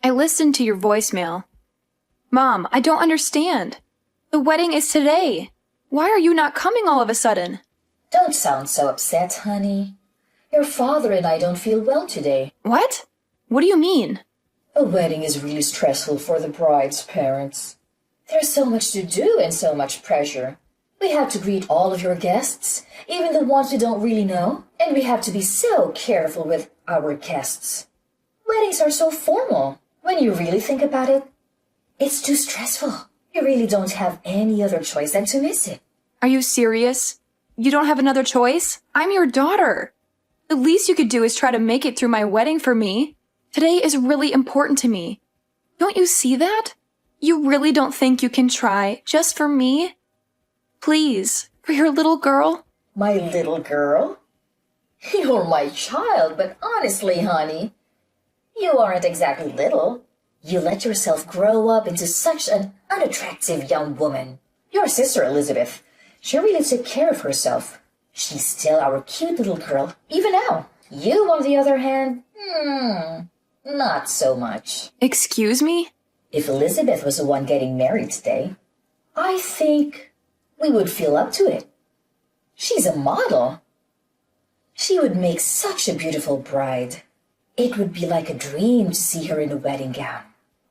I listened to your voicemail. Mom, I don't understand. The wedding is today. Why are you not coming all of a sudden? Don't sound so upset, honey. Your father and I don't feel well today. What? What do you mean? A wedding is really stressful for the bride's parents. There's so much to do and so much pressure. We have to greet all of your guests, even the ones we don't really know, and we have to be so careful with our guests. Weddings are so formal. When you really think about it, it's too stressful. You really don't have any other choice than to miss it. Are you serious? You don't have another choice? I'm your daughter. The least you could do is try to make it through my wedding for me. Today is really important to me. Don't you see that? You really don't think you can try just for me? Please, for your little girl? My little girl? You're my child, but honestly, honey, you aren't exactly little. You let yourself grow up into such an unattractive young woman. Your sister, Elizabeth, she really took care of herself. She's still our cute little girl, even now. You, on the other hand, not so much. Excuse me? If Elizabeth was the one getting married today, I think we would feel up to it. She's a model. She would make such a beautiful bride. It would be like a dream to see her in a wedding gown.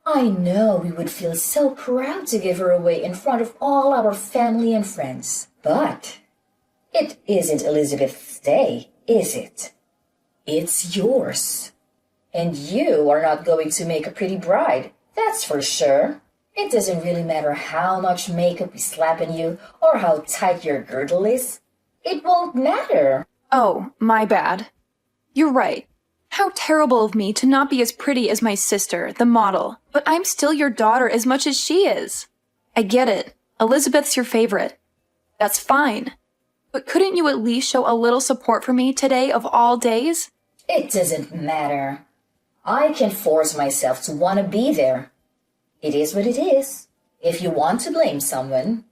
I know we would feel so proud to give her away in front of all our family and friends. But it isn't Elizabeth's day, is it? It's yours. And you are not going to make a pretty bride, that's for sure. It doesn't really matter how much makeup we slap on you or how tight your girdle is. It won't matter. Oh, my bad. You're right. How terrible of me to not be as pretty as my sister, the model. But I'm still your daughter as much as she is. I get it. Elizabeth's your favorite. That's fine. But couldn't you at least show a little support for me today of all days? It doesn't matter. I can force myself to want to be there. It is what it is. If you want to blame someone,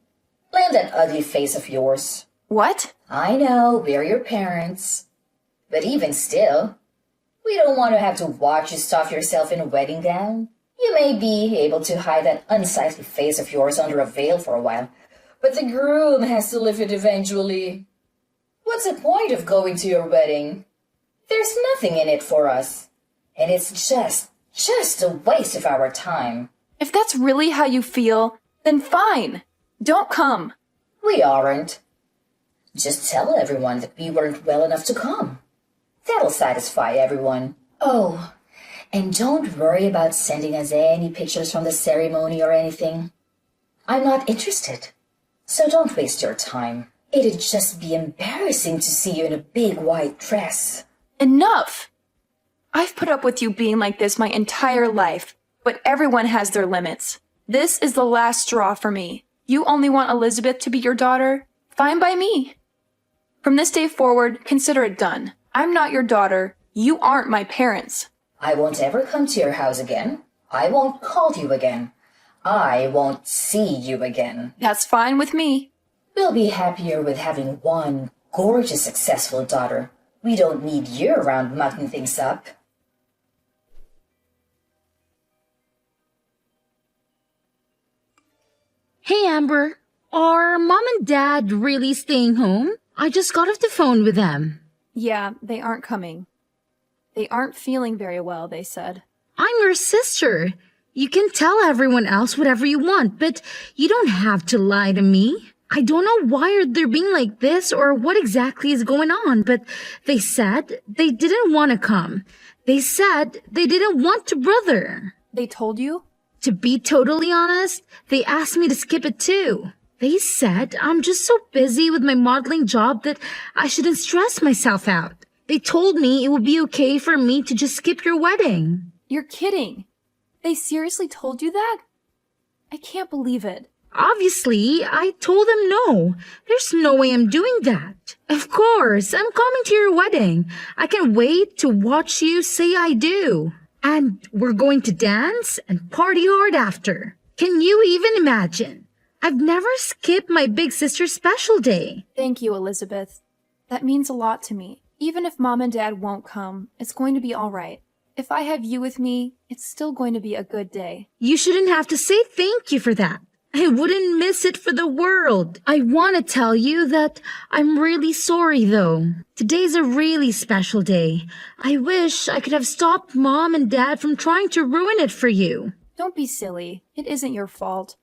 blame that ugly face of yours. What? I know, we're your parents. But even still, we don't want to have to watch you stuff yourself in a wedding gown. You may be able to hide that unsightly face of yours under a veil for a while, but the groom has to live it eventually. What's the point of going to your wedding? There's nothing in it for us, and it's just a waste of our time. If that's really how you feel, then fine. Don't come. We aren't. Just tell everyone that we weren't well enough to come. That'll satisfy everyone. Oh, and don't worry about sending us any pictures from the ceremony or anything. I'm not interested. So don't waste your time. It'd just be embarrassing to see you in a big white dress. Enough! I've put up with you being like this my entire life, but everyone has their limits. This is the last straw for me. You only want Elizabeth to be your daughter? Fine by me. From this day forward, consider it done. I'm not your daughter. You aren't my parents. I won't ever come to your house again. I won't call you again. I won't see you again. That's fine with me. We'll be happier with having one gorgeous, successful daughter. We don't need you around mucking things up. Hey, Amber. Are Mom and Dad really staying home? I just got off the phone with them. Yeah, they aren't coming. They aren't feeling very well, they said. I'm your sister. You can tell everyone else whatever you want, but you don't have to lie to me. I don't know why they're being like this or what exactly is going on, but they said they didn't want to come. They said they didn't want to, brother. They told you? To be totally honest, they asked me to skip it too. They said I'm just so busy with my modeling job that I shouldn't stress myself out. They told me it would be okay for me to just skip your wedding. You're kidding. They seriously told you that? I can't believe it. Obviously, I told them no. There's no way I'm doing that. Of course, I'm coming to your wedding. I can't wait to watch you say I do. And we're going to dance and party hard after. Can you even imagine? I've never skipped my big sister's special day. Thank you, Elizabeth. That means a lot to me. Even if Mom and Dad won't come, it's going to be all right. If I have you with me, it's still going to be a good day. You shouldn't have to say thank you for that. I wouldn't miss it for the world. I want to tell you that I'm really sorry, though. Today's a really special day. I wish I could have stopped Mom and Dad from trying to ruin it for you. Don't be silly. It isn't your fault.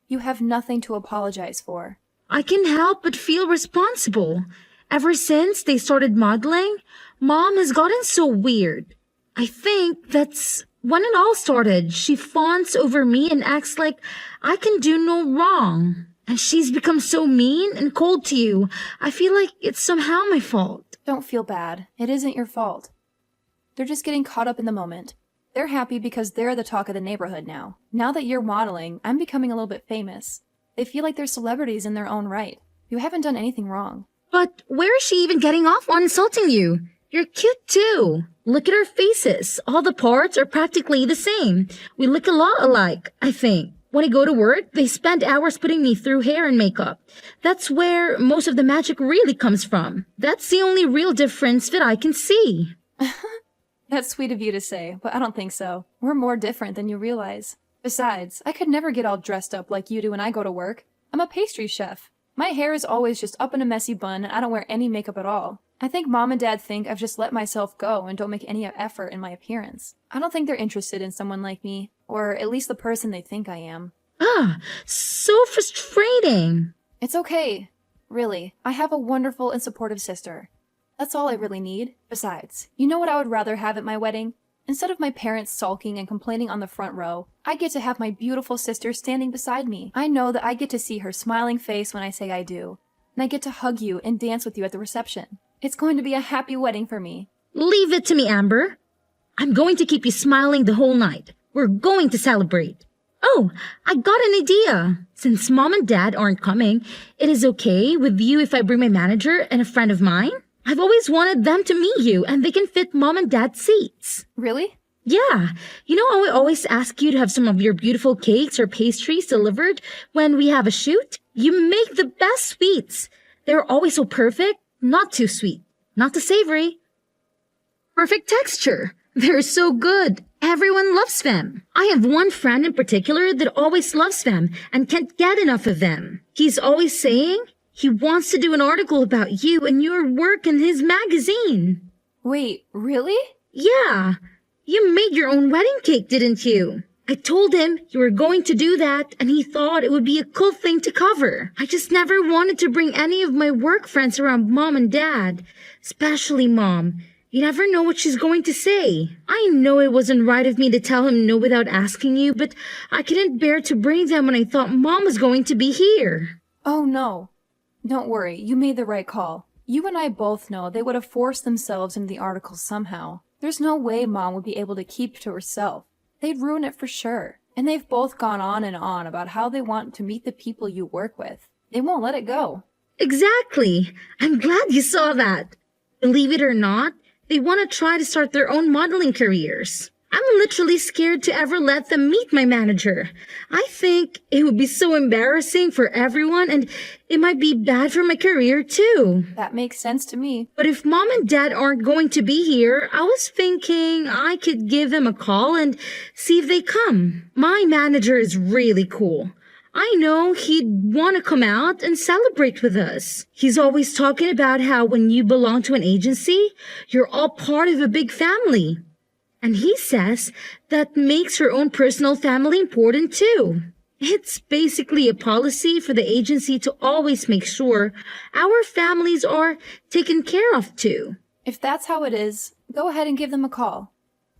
You have nothing to apologize for. I can help but feel responsible. Ever since they started modeling, Mom has gotten so weird. I think that's when it all started. She fawns over me and acts like I can do no wrong. And she's become so mean and cold to you. I feel like it's somehow my fault. Don't feel bad. It isn't your fault. They're just getting caught up in the moment. They're happy because they're the talk of the neighborhood now. Now that you're modeling, I'm becoming a little bit famous. They feel like they're celebrities in their own right. You haven't done anything wrong. But where is she even getting off on insulting you? You're cute too. Look at our faces. All the parts are practically the same. We look a lot alike, I think. When I go to work, they spend hours putting me through hair and makeup. That's where most of the magic really comes from. That's the only real difference that I can see. That's sweet of you to say, but I don't think so. We're more different than you realize. Besides, I could never get all dressed up like you do when I go to work. I'm a pastry chef. My hair is always just up in a messy bun and I don't wear any makeup at all. I think Mom and Dad think I've just let myself go and don't make any effort in my appearance. I don't think they're interested in someone like me, or at least the person they think I am. So frustrating. It's okay. Really, I have a wonderful and supportive sister. That's all I really need. Besides, you know what I would rather have at my wedding? Instead of my parents sulking and complaining on the front row, I get to have my beautiful sister standing beside me. I know that I get to see her smiling face when I say I do. And I get to hug you and dance with you at the reception. It's going to be a happy wedding for me. Leave it to me, Amber. I'm going to keep you smiling the whole night. We're going to celebrate. Oh, I got an idea. Since Mom and Dad aren't coming, it is okay with you if I bring my manager and a friend of mine? I've always wanted them to meet you, and they can fit Mom and Dad's seats. Really? Yeah. You know, I always ask you to have some of your beautiful cakes or pastries delivered when we have a shoot. You make the best sweets. They're always so perfect, not too sweet, not too savory. Perfect texture. They're so good. Everyone loves them. I have one friend in particular that always loves them and can't get enough of them. He's always saying he wants to do an article about you and your work in his magazine. Wait, really? Yeah. You made your own wedding cake, didn't you? I told him you were going to do that, and he thought it would be a cool thing to cover. I just never wanted to bring any of my work friends around Mom and Dad, especially Mom. You never know what she's going to say. I know it wasn't right of me to tell him no without asking you, but I couldn't bear to bring them when I thought Mom was going to be here. Oh, no. Don't worry, you made the right call. You and I both know they would have forced themselves into the article somehow. There's no way Mom would be able to keep to herself. They'd ruin it for sure. And they've both gone on and on about how they want to meet the people you work with. They won't let it go. Exactly. I'm glad you saw that. Believe it or not, they want to try to start their own modeling careers. I'm literally scared to ever let them meet my manager. I think it would be so embarrassing for everyone, and it might be bad for my career too. That makes sense to me. But if Mom and Dad aren't going to be here, I was thinking I could give them a call and see if they come. My manager is really cool. I know he'd want to come out and celebrate with us. He's always talking about how when you belong to an agency, you're all part of a big family. And he says that makes her own personal family important too. It's basically a policy for the agency to always make sure our families are taken care of too. If that's how it is, go ahead and give them a call.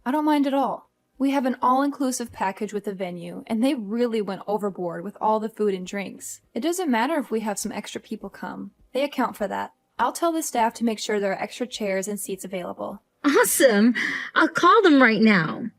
I don't mind at all. We have an all-inclusive package with the venue, and they really went overboard with all the food and drinks. It doesn't matter if we have some extra people come. They account for that. I'll tell the staff to make sure there are extra chairs and seats available. Awesome. I'll call them right now.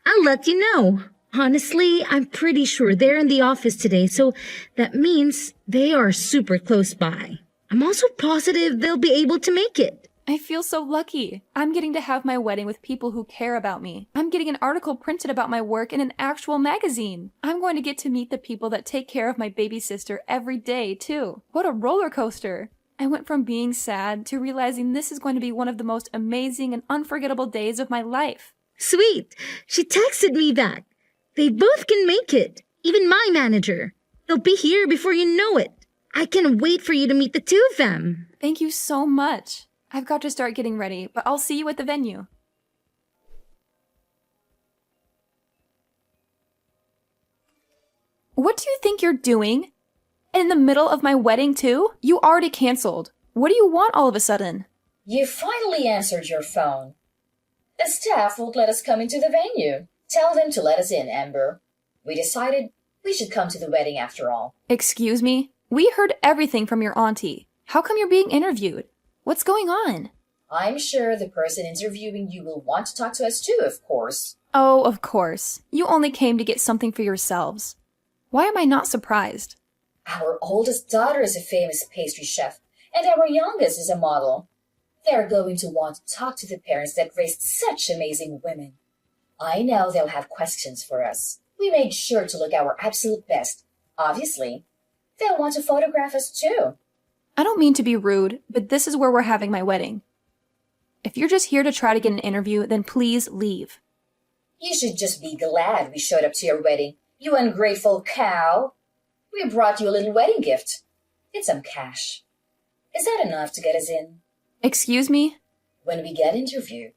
I'll let you know. Honestly, I'm pretty sure they're in the office today, so that means they are super close by. I'm also positive they'll be able to make it. I feel so lucky. I'm getting to have my wedding with people who care about me. I'm getting an article printed about my work in an actual magazine. I'm going to get to meet the people that take care of my baby sister every day, too. What a roller coaster. I went from being sad to realizing this is going to be one of the most amazing and unforgettable days of my life. Sweet. She texted me that. They both can make it. Even my manager. They'll be here before you know it. I can't wait for you to meet the two of them. Thank you so much. I've got to start getting ready, but I'll see you at the venue. What do you think you're doing? In the middle of my wedding, too? You already canceled. What do you want all of a sudden? You finally answered your phone. The staff won't let us come into the venue. Tell them to let us in, Amber. We decided we should come to the wedding after all. Excuse me? We heard everything from your auntie. How come you're being interviewed? What's going on? I'm sure the person interviewing you will want to talk to us too, of course. Oh, of course. You only came to get something for yourselves. Why am I not surprised? Our oldest daughter is a famous pastry chef, and our youngest is a model. They're going to want to talk to the parents that raised such amazing women. I know they'll have questions for us. We made sure to look our absolute best. Obviously, they'll want to photograph us too. I don't mean to be rude, but this is where we're having my wedding. If you're just here to try to get an interview, then please leave. You should just be glad we showed up to your wedding, you ungrateful cow. We brought you a little wedding gift. It's some cash. Is that enough to get us in? Excuse me? When we get interviewed,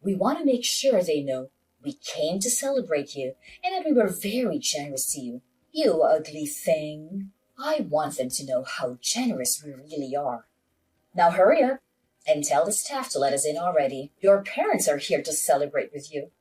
we want to make sure they know we came to celebrate you and that we were very generous to you. You ugly thing. I want them to know how generous we really are. Now hurry up and tell the staff to let us in already. Your parents are here to celebrate with you.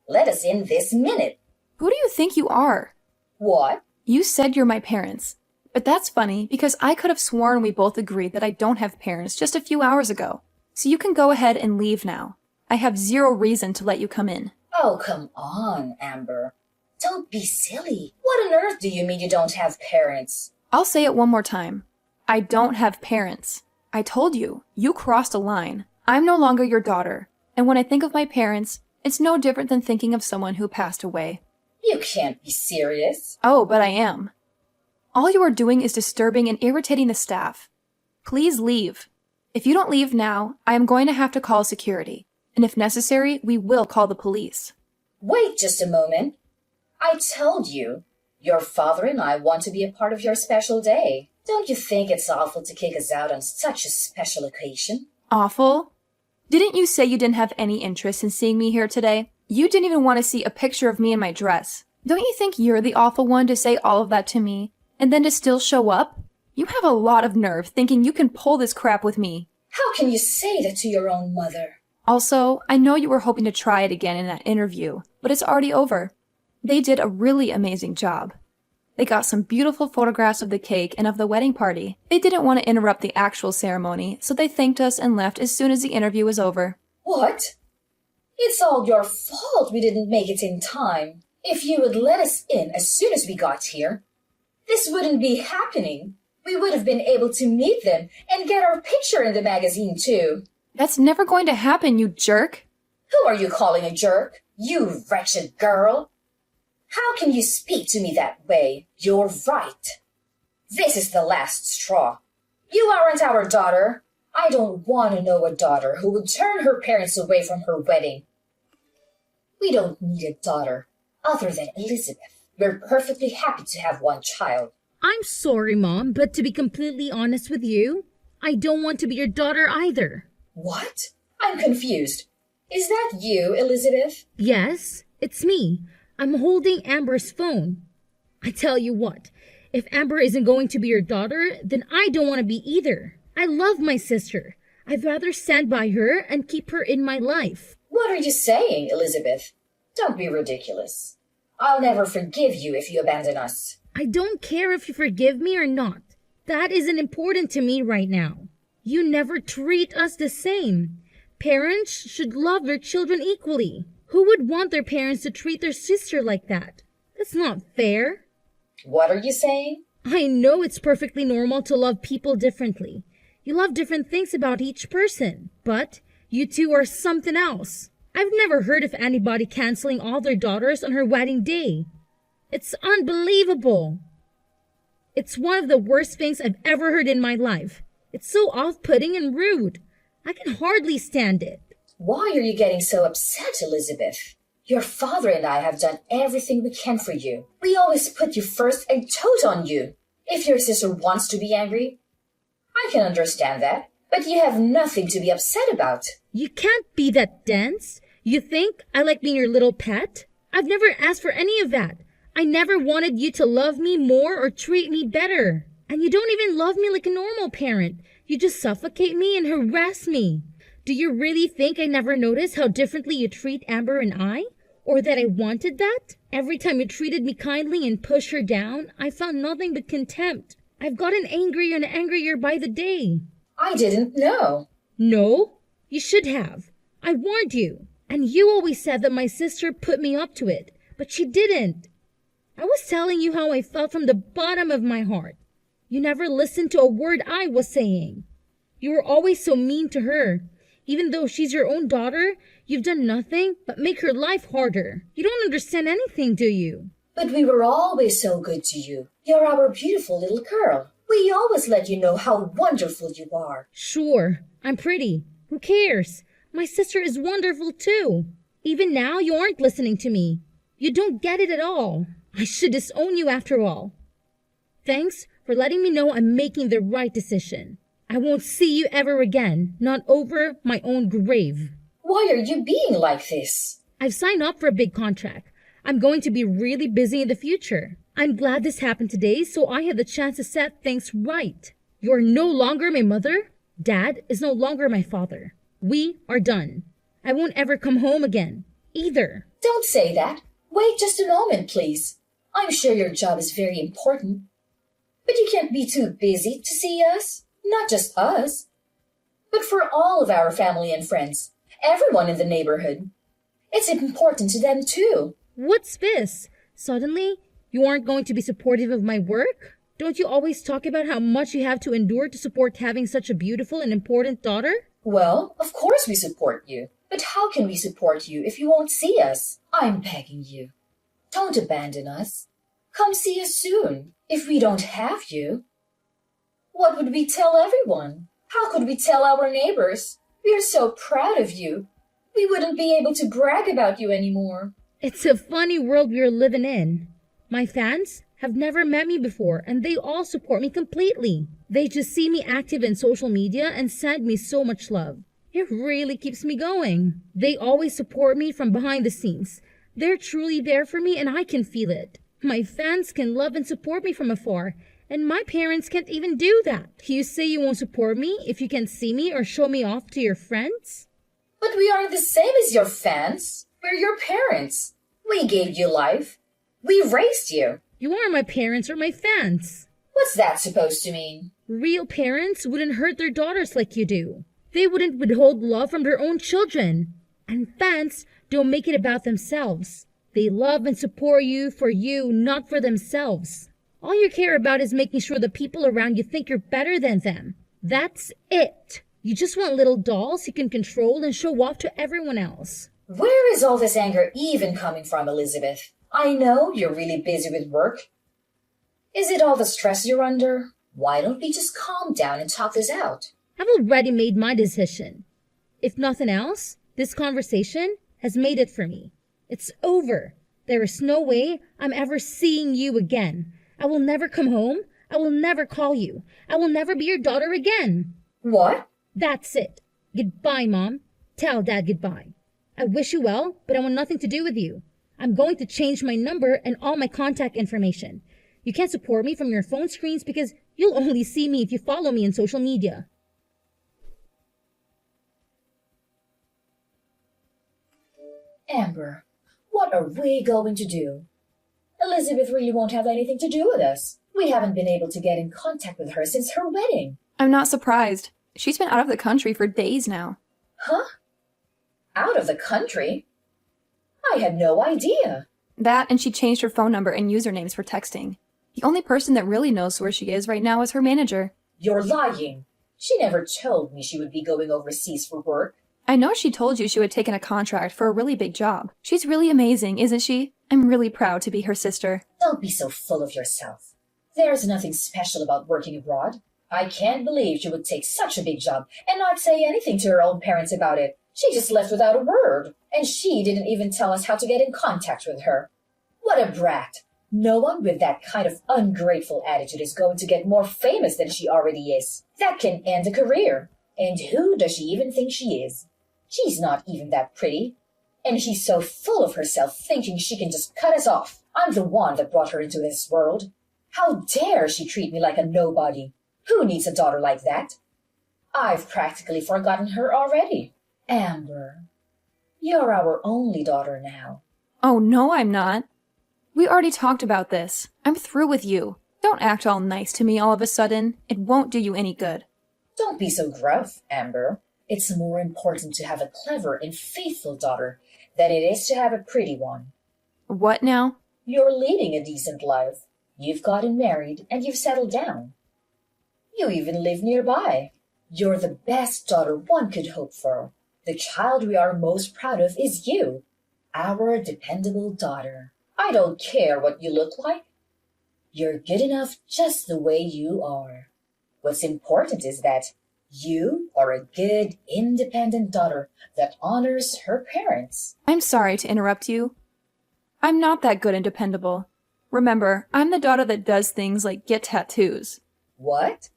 Let us in this minute. Who do you think you are? What? You said you're my parents. But that's funny because I could have sworn we both agreed that I don't have parents just a few hours ago. So you can go ahead and leave now. I have zero reason to let you come in. Oh, come on, Amber. Don't be silly. What on earth do you mean you don't have parents? I'll say it one more time. I don't have parents. I told you, you crossed a line. I'm no longer your daughter. And when I think of my parents, it's no different than thinking of someone who passed away. You can't be serious. Oh, but I am. All you are doing is disturbing and irritating the staff. Please leave. If you don't leave now, I am going to have to call security. And if necessary, we will call the police. Wait just a moment. I told you, your father and I want to be a part of your special day. Don't you think it's awful to kick us out on such a special occasion? Awful? Didn't you say you didn't have any interest in seeing me here today? You didn't even want to see a picture of me in my dress. Don't you think you're the awful one to say all of that to me, and then to still show up? You have a lot of nerve thinking you can pull this crap with me. How can you say that to your own mother? Also, I know you were hoping to try it again in that interview, but it's already over. They did a really amazing job. They got some beautiful photographs of the cake and of the wedding party. They didn't want to interrupt the actual ceremony, so they thanked us and left as soon as the interview was over. What? It's all your fault we didn't make it in time. If you would let us in as soon as we got here, this wouldn't be happening. We would have been able to meet them and get our picture in the magazine too. That's never going to happen, you jerk. Who are you calling a jerk? You wretched girl. How can you speak to me that way? You're right. This is the last straw. You aren't our daughter. I don't want to know a daughter who would turn her parents away from her wedding. We don't need a daughter other than Elizabeth. We're perfectly happy to have one child. I'm sorry, Mom, but to be completely honest with you, I don't want to be your daughter either. What? I'm confused. Is that you, Elizabeth? Yes, it's me. I'm holding Amber's phone. I tell you what, if Amber isn't going to be your daughter, then I don't want to be either. I love my sister. I'd rather stand by her and keep her in my life. What are you saying, Elizabeth? Don't be ridiculous. I'll never forgive you if you abandon us. I don't care if you forgive me or not. That isn't important to me right now. You never treat us the same. Parents should love their children equally. Who would want their parents to treat their sister like that? That's not fair. What are you saying? I know it's perfectly normal to love people differently. You love different things about each person, but you two are something else. I've never heard of anybody canceling all their daughters on her wedding day. It's unbelievable. It's one of the worst things I've ever heard in my life. It's so off-putting and rude. I can hardly stand it. Why are you getting so upset, Elizabeth? Your father and I have done everything we can for you. We always put you first and told on you. If your sister wants to be angry, I can understand that. But you have nothing to be upset about. You can't be that dense. You think I like being your little pet? I've never asked for any of that. I never wanted you to love me more or treat me better. And you don't even love me like a normal parent. You just suffocate me and harass me. Do you really think I never noticed how differently you treat Amber and I? Or that I wanted that? Every time you treated me kindly and pushed her down, I found nothing but contempt. I've gotten angrier and angrier by the day. I didn't know. No, you should have. I warned you. And you always said that my sister put me up to it. But she didn't. I was telling you how I felt from the bottom of my heart. You never listened to a word I was saying. You were always so mean to her. Even though she's your own daughter, you've done nothing but make her life harder. You don't understand anything, do you? But we were always so good to you. You're our beautiful little girl. We always let you know how wonderful you are. Sure, I'm pretty. Who cares? My sister is wonderful too. Even now, you aren't listening to me. You don't get it at all. I should disown you after all. Thanks for letting me know I'm making the right decision. I won't see you ever again, not over my own grave. Why are you being like this? I've signed up for a big contract. I'm going to be really busy in the future. I'm glad this happened today so I had the chance to set things right. You're no longer my mother. Dad is no longer my father. We are done. I won't ever come home again, either. Don't say that. Wait just a moment, please. I'm sure your job is very important. But you can't be too busy to see us. Not just us, but for all of our family and friends. Everyone in the neighborhood. It's important to them too. What's this? Suddenly, you aren't going to be supportive of my work? Don't you always talk about how much you have to endure to support having such a beautiful and important daughter? Well, of course we support you. But how can we support you if you won't see us? I'm begging you. Don't abandon us. Come see us soon. If we don't have you, what would we tell everyone? How could we tell our neighbors? We're so proud of you. We wouldn't be able to brag about you anymore. It's a funny world we're living in. My fans have never met me before, and they all support me completely. They just see me active in social media and send me so much love. It really keeps me going. They always support me from behind the scenes. They're truly there for me, and I can feel it. My fans can love and support me from afar, and my parents can't even do that. You say you won't support me if you can't see me or show me off to your friends? But we aren't the same as your fans. We're your parents. We gave you life. We raised you. You are my parents or my fans. What's that supposed to mean? Real parents wouldn't hurt their daughters like you do. They wouldn't withhold love from their own children. And fans don't make it about themselves. They love and support you for you, not for themselves. All you care about is making sure the people around you think you're better than them. That's it. You just want little dolls you can control and show off to everyone else. Where is all this anger even coming from, Elizabeth? I know you're really busy with work. Is it all the stress you're under? Why don't we just calm down and talk this out? I've already made my decision. If nothing else, this conversation has made it for me. It's over. There is no way I'm ever seeing you again. I will never come home. I will never call you. I will never be your daughter again. What? That's it. Goodbye, Mom. Tell Dad goodbye. I wish you well, but I want nothing to do with you. I'm going to change my number and all my contact information. You can't support me from your phone screens because you'll only see me if you follow me on social media. Amber, what are we going to do? Elizabeth really won't have anything to do with us. We haven't been able to get in contact with her since her wedding. I'm not surprised. She's been out of the country for days now. Huh? Out of the country? I had no idea. That, and she changed her phone number and usernames for texting. The only person that really knows where she is right now is her manager. You're lying. She never told me she would be going overseas for work. I know she told you she would take in a contract for a really big job. She's really amazing, isn't she? I'm really proud to be her sister. Don't be so full of yourself. There's nothing special about working abroad. I can't believe she would take such a big job and not say anything to her own parents about it. She just left without a word, and she didn't even tell us how to get in contact with her. What a brat! No one with that kind of ungrateful attitude is going to get more famous than she already is. That can end a career. And who does she even think she is? She's not even that pretty. And she's so full of herself, thinking she can just cut us off. I'm the one that brought her into this world. How dare she treat me like a nobody? Who needs a daughter like that? I've practically forgotten her already. Amber, you're our only daughter now. Oh, no, I'm not. We already talked about this. I'm through with you. Don't act all nice to me all of a sudden. It won't do you any good. Don't be so gruff, Amber. It's more important to have a clever and faithful daughter than it is to have a pretty one. What now? You're leading a decent life. You've gotten married and you've settled down. You even live nearby. You're the best daughter one could hope for. The child we are most proud of is you, our dependable daughter. I don't care what you look like. You're good enough just the way you are. What's important is that you are a good, independent daughter that honors her parents. I'm sorry to interrupt you. I'm not that good and dependable. Remember, I'm the daughter that does things like get tattoos. What?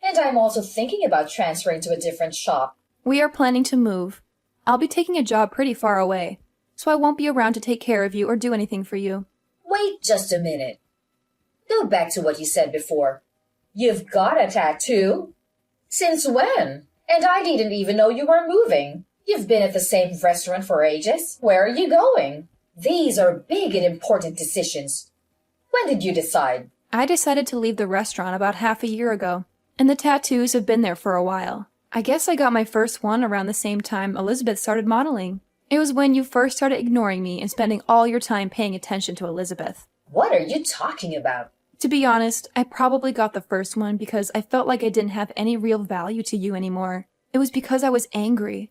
And I'm also thinking about transferring to a different shop. We are planning to move. I'll be taking a job pretty far away, so I won't be around to take care of you or do anything for you. Wait just a minute. Go back to what you said before. You've got a tattoo? Since when? And I didn't even know you were moving. You've been at the same restaurant for ages. Where are you going? These are big and important decisions. When did you decide? I decided to leave the restaurant about half a year ago, and the tattoos have been there for a while. I guess I got my first one around the same time Elizabeth started modeling. It was when you first started ignoring me and spending all your time paying attention to Elizabeth. What are you talking about? To be honest, I probably got the first one because I felt like I didn't have any real value to you anymore. It was because I was angry.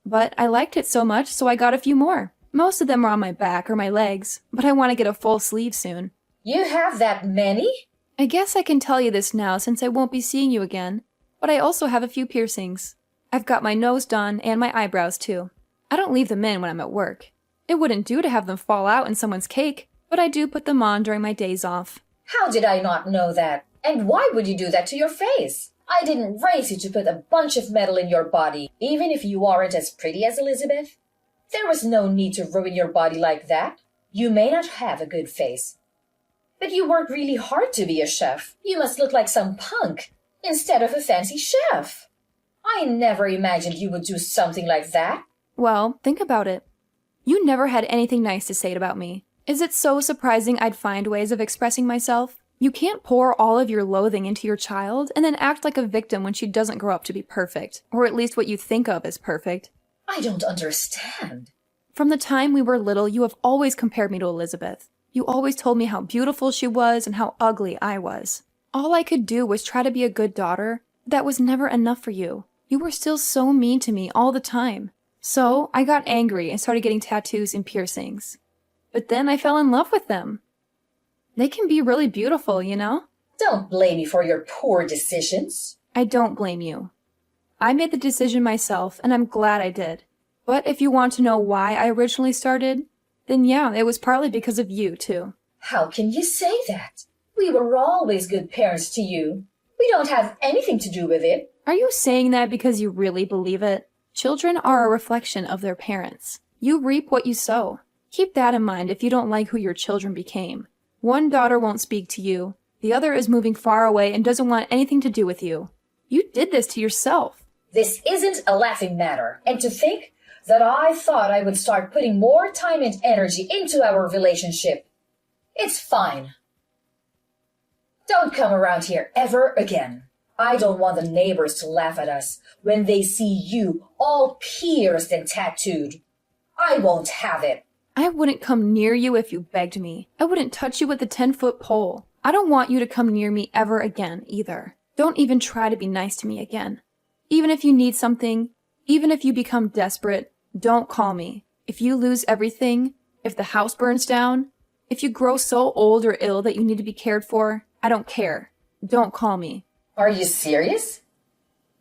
But I liked it so much, so I got a few more. Most of them are on my back or my legs, but I want to get a full sleeve soon. You have that many? I guess I can tell you this now since I won't be seeing you again, but I also have a few piercings. I've got my nose done and my eyebrows too. I don't leave them in when I'm at work. It wouldn't do to have them fall out in someone's cake, but I do put them on during my days off. How did I not know that? And why would you do that to your face? I didn't raise you to put a bunch of metal in your body, even if you aren't as pretty as Elizabeth. There was no need to ruin your body like that. You may not have a good face, but you worked really hard to be a chef. You must look like some punk instead of a fancy chef. I never imagined you would do something like that. Well, think about it. You never had anything nice to say about me. Is it so surprising I'd find ways of expressing myself? You can't pour all of your loathing into your child and then act like a victim when she doesn't grow up to be perfect, or at least what you think of as perfect. I don't understand. From the time we were little, you have always compared me to Elizabeth. You always told me how beautiful she was and how ugly I was. All I could do was try to be a good daughter. That was never enough for you. You were still so mean to me all the time. So I got angry and started getting tattoos and piercings. But then I fell in love with them. They can be really beautiful, you know? Don't blame me for your poor decisions. I don't blame you. I made the decision myself, and I'm glad I did. But if you want to know why I originally started, then yeah, it was partly because of you, too. How can you say that? We were always good parents to you. We don't have anything to do with it. Are you saying that because you really believe it? Children are a reflection of their parents. You reap what you sow. Keep that in mind if you don't like who your children became. One daughter won't speak to you. The other is moving far away and doesn't want anything to do with you. You did this to yourself. This isn't a laughing matter. And to think that I thought I would start putting more time and energy into our relationship. It's fine. Don't come around here ever again. I don't want the neighbors to laugh at us when they see you all pierced and tattooed. I won't have it. I wouldn't come near you if you begged me. I wouldn't touch you with a 10-foot pole. I don't want you to come near me ever again, either. Don't even try to be nice to me again. Even if you need something, even if you become desperate, don't call me. If you lose everything, if the house burns down, if you grow so old or ill that you need to be cared for, I don't care. Don't call me. Are you serious?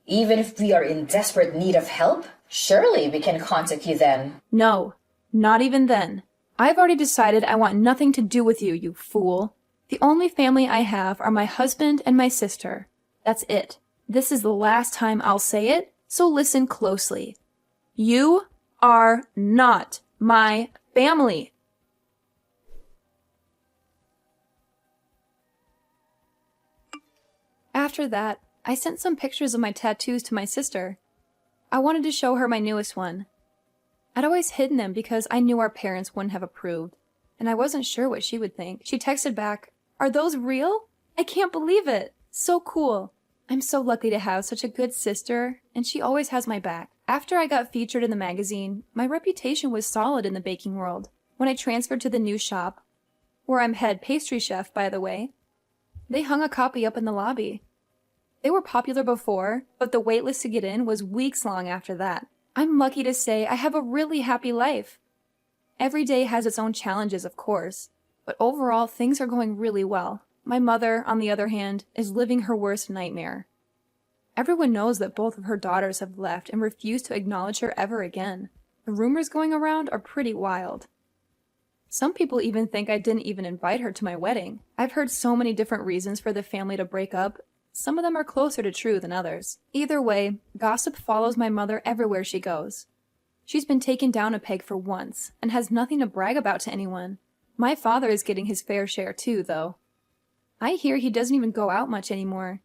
Even if we are in desperate need of help, Surely we can contact you then. No, not even then. I've already decided I want nothing to do with you, you fool. The only family I have are my husband and my sister. That's it. This is the last time I'll say it, so listen closely. You are not my family. After that, I sent some pictures of my tattoos to my sister. I wanted to show her my newest one. I'd always hidden them because I knew our parents wouldn't have approved, and I wasn't sure what she would think. She texted back, "Are those real? I can't believe it. So cool. I'm so lucky to have such a good sister, and she always has my back." After I got featured in the magazine, my reputation was solid in the baking world. When I transferred to the new shop, where I'm head pastry chef, by the way, they hung a copy up in the lobby. They were popular before, but the waitlist to get in was weeks long after that. I'm lucky to say I have a really happy life. Every day has its own challenges, of course, but overall things are going really well. My mother, on the other hand, is living her worst nightmare. Everyone knows that both of her daughters have left and refuse to acknowledge her ever again. The rumors going around are pretty wild. Some people even think I didn't even invite her to my wedding. I've heard so many different reasons for the family to break up. Some of them are closer to true than others. Either way, gossip follows my mother everywhere she goes. She's been taken down a peg for once, and has nothing to brag about to anyone. My father is getting his fair share too, though. I hear he doesn't even go out much anymore.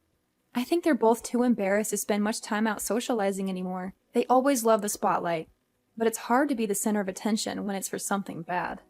I think they're both too embarrassed to spend much time out socializing anymore. They always love the spotlight, but it's hard to be the center of attention when it's for something bad.